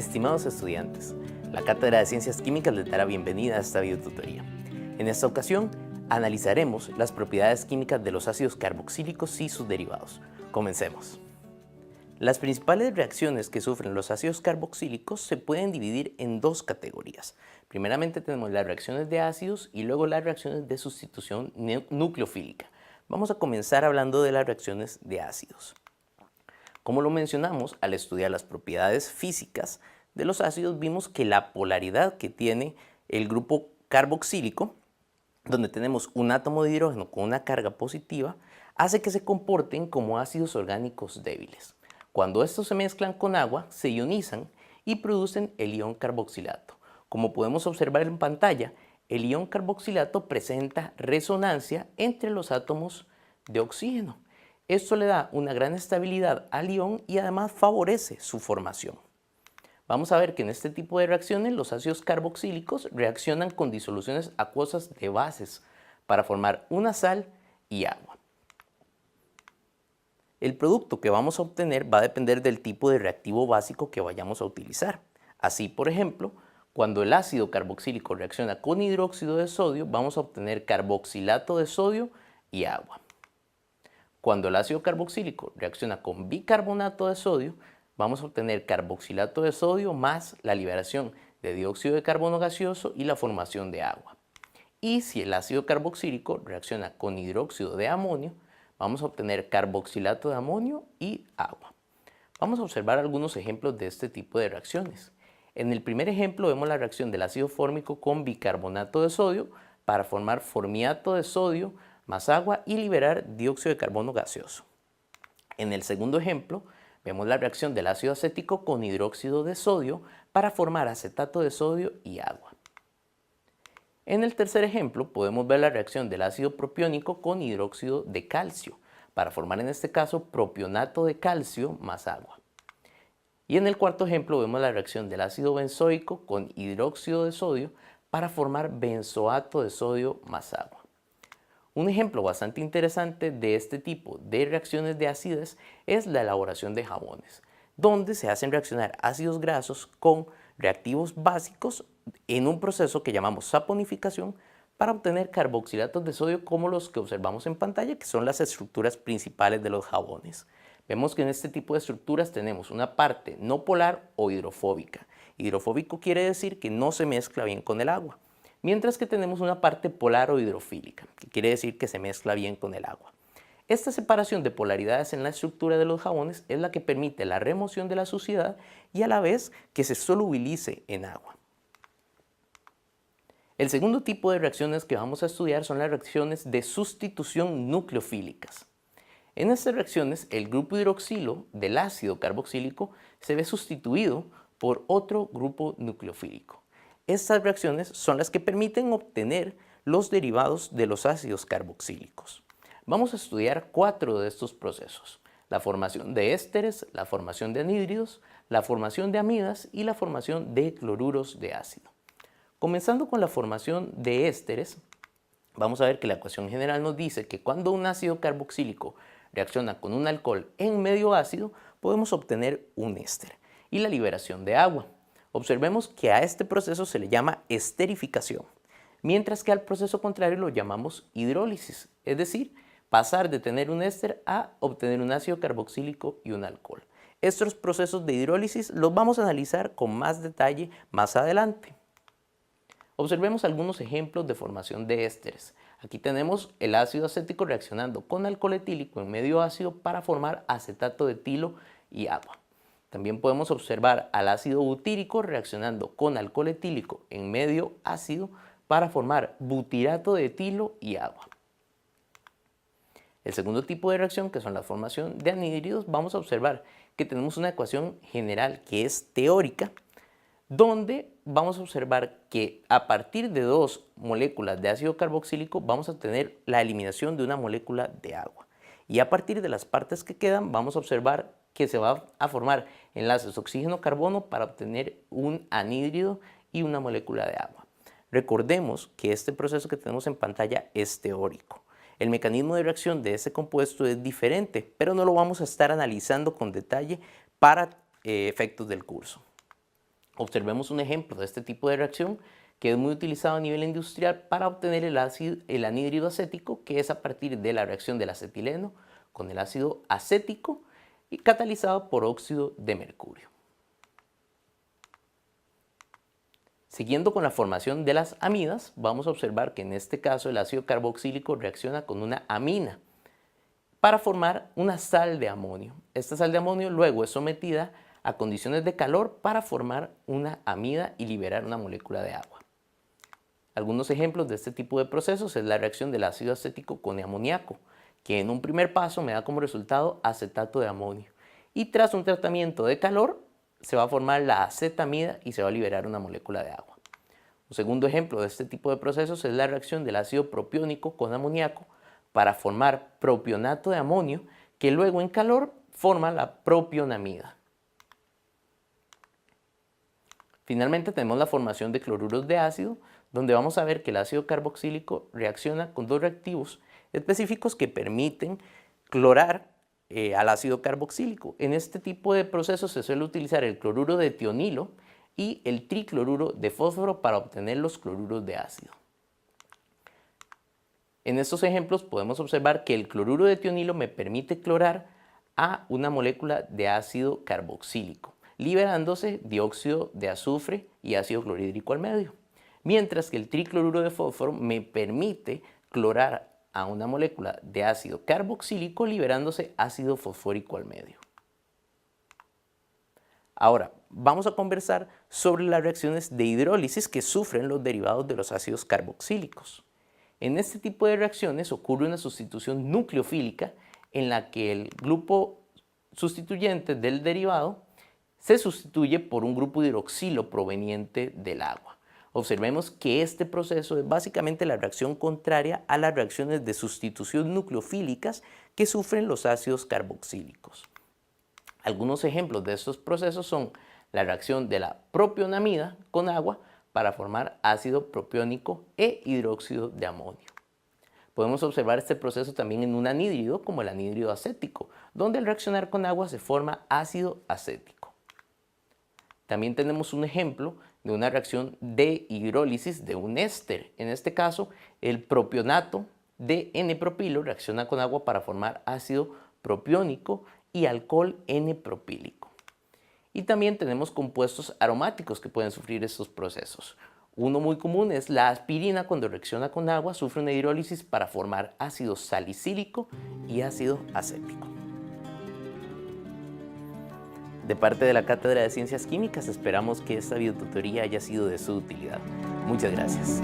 Estimados estudiantes, la Cátedra de Ciencias Químicas les dará bienvenida a esta videotutoría. En esta ocasión, analizaremos las propiedades químicas de los ácidos carboxílicos y sus derivados. Comencemos. Las principales reacciones que sufren los ácidos carboxílicos se pueden dividir en dos categorías. Primeramente tenemos las reacciones de ácidos y luego las reacciones de sustitución nucleofílica. Vamos a comenzar hablando de las reacciones de ácidos. Como lo mencionamos, al estudiar las propiedades físicas de los ácidos, vimos que la polaridad que tiene el grupo carboxílico, donde tenemos un átomo de hidrógeno con una carga positiva, hace que se comporten como ácidos orgánicos débiles. Cuando estos se mezclan con agua, se ionizan y producen el ion carboxilato. Como podemos observar en pantalla, el ion carboxilato presenta resonancia entre los átomos de oxígeno. Esto le da una gran estabilidad al ion y además favorece su formación. Vamos a ver que en este tipo de reacciones los ácidos carboxílicos reaccionan con disoluciones acuosas de bases para formar una sal y agua. El producto que vamos a obtener va a depender del tipo de reactivo básico que vayamos a utilizar. Así, por ejemplo, cuando el ácido carboxílico reacciona con hidróxido de sodio, vamos a obtener carboxilato de sodio y agua. Cuando el ácido carboxílico reacciona con bicarbonato de sodio, vamos a obtener carboxilato de sodio más la liberación de dióxido de carbono gaseoso y la formación de agua. Y si el ácido carboxílico reacciona con hidróxido de amonio, vamos a obtener carboxilato de amonio y agua. Vamos a observar algunos ejemplos de este tipo de reacciones. En el primer ejemplo vemos la reacción del ácido fórmico con bicarbonato de sodio para formar formiato de sodio más agua y liberar dióxido de carbono gaseoso. En el segundo ejemplo, vemos la reacción del ácido acético con hidróxido de sodio para formar acetato de sodio y agua. En el tercer ejemplo, podemos ver la reacción del ácido propiónico con hidróxido de calcio para formar en este caso propionato de calcio más agua. Y en el cuarto ejemplo vemos la reacción del ácido benzoico con hidróxido de sodio para formar benzoato de sodio más agua. Un ejemplo bastante interesante de este tipo de reacciones de acidez es la elaboración de jabones, donde se hacen reaccionar ácidos grasos con reactivos básicos en un proceso que llamamos saponificación para obtener carboxilatos de sodio como los que observamos en pantalla, que son las estructuras principales de los jabones. Vemos que en este tipo de estructuras tenemos una parte no polar o hidrofóbica. Hidrofóbico quiere decir que no se mezcla bien con el agua. Mientras que tenemos una parte polar o hidrofílica, que quiere decir que se mezcla bien con el agua. Esta separación de polaridades en la estructura de los jabones es la que permite la remoción de la suciedad y a la vez que se solubilice en agua. El segundo tipo de reacciones que vamos a estudiar son las reacciones de sustitución nucleofílicas. En estas reacciones, el grupo hidroxilo del ácido carboxílico se ve sustituido por otro grupo nucleofílico. Estas reacciones son las que permiten obtener los derivados de los ácidos carboxílicos. Vamos a estudiar 4 de estos procesos: la formación de ésteres, la formación de anhídridos, la formación de amidas y la formación de cloruros de ácido. Comenzando con la formación de ésteres, vamos a ver que la ecuación general nos dice que cuando un ácido carboxílico reacciona con un alcohol en medio ácido, podemos obtener un éster y la liberación de agua. Observemos que a este proceso se le llama esterificación, mientras que al proceso contrario lo llamamos hidrólisis, es decir, pasar de tener un éster a obtener un ácido carboxílico y un alcohol. Estos procesos de hidrólisis los vamos a analizar con más detalle más adelante. Observemos algunos ejemplos de formación de ésteres. Aquí tenemos el ácido acético reaccionando con alcohol etílico en medio ácido para formar acetato de etilo y agua. También podemos observar al ácido butírico reaccionando con alcohol etílico en medio ácido para formar butirato de etilo y agua. El segundo tipo de reacción, que son la formación de anhídridos, vamos a observar que tenemos una ecuación general que es teórica, donde vamos a observar que a partir de 2 moléculas de ácido carboxílico vamos a tener la eliminación de una molécula de agua. Y a partir de las partes que quedan vamos a observar que se va a formar enlaces oxígeno-carbono para obtener un anhídrido y una molécula de agua. Recordemos que este proceso que tenemos en pantalla es teórico. El mecanismo de reacción de este compuesto es diferente, pero no lo vamos a estar analizando con detalle para efectos del curso. Observemos un ejemplo de este tipo de reacción que es muy utilizado a nivel industrial para obtener el anhídrido acético, que es a partir de la reacción del acetileno con el ácido acético y catalizado por óxido de mercurio. Siguiendo con la formación de las amidas, vamos a observar que en este caso el ácido carboxílico reacciona con una amina para formar una sal de amonio. Esta sal de amonio luego es sometida a condiciones de calor para formar una amida y liberar una molécula de agua. Algunos ejemplos de este tipo de procesos es la reacción del ácido acético con amoníaco, que en un primer paso me da como resultado acetato de amonio. Y tras un tratamiento de calor, se va a formar la acetamida y se va a liberar una molécula de agua. Un segundo ejemplo de este tipo de procesos es la reacción del ácido propiónico con amoníaco para formar propionato de amonio, que luego en calor forma la propionamida. Finalmente tenemos la formación de cloruros de ácido, donde vamos a ver que el ácido carboxílico reacciona con dos reactivos específicos que permiten clorar al ácido carboxílico. En este tipo de procesos se suele utilizar el cloruro de tionilo y el tricloruro de fósforo para obtener los cloruros de ácido. En estos ejemplos podemos observar que el cloruro de tionilo me permite clorar a una molécula de ácido carboxílico, liberándose dióxido de azufre y ácido clorhídrico al medio, mientras que el tricloruro de fósforo me permite clorar a una molécula de ácido carboxílico liberándose ácido fosfórico al medio. Ahora, vamos a conversar sobre las reacciones de hidrólisis que sufren los derivados de los ácidos carboxílicos. En este tipo de reacciones ocurre una sustitución nucleofílica en la que el grupo sustituyente del derivado se sustituye por un grupo hidroxilo proveniente del agua. Observemos que este proceso es básicamente la reacción contraria a las reacciones de sustitución nucleofílicas que sufren los ácidos carboxílicos. Algunos ejemplos de estos procesos son la reacción de la propionamida con agua para formar ácido propiónico e hidróxido de amonio. Podemos observar este proceso también en un anhídrido como el anhídrido acético, donde al reaccionar con agua se forma ácido acético. También tenemos un ejemplo de una reacción de hidrólisis de un éster. En este caso, el propionato de N-propilo reacciona con agua para formar ácido propiónico y alcohol N-propílico. Y también tenemos compuestos aromáticos que pueden sufrir estos procesos. Uno muy común es la aspirina. Cuando reacciona con agua sufre una hidrólisis para formar ácido salicílico y ácido acético. De parte de la Cátedra de Ciencias Químicas esperamos que esta videotutoría haya sido de su utilidad. Muchas gracias.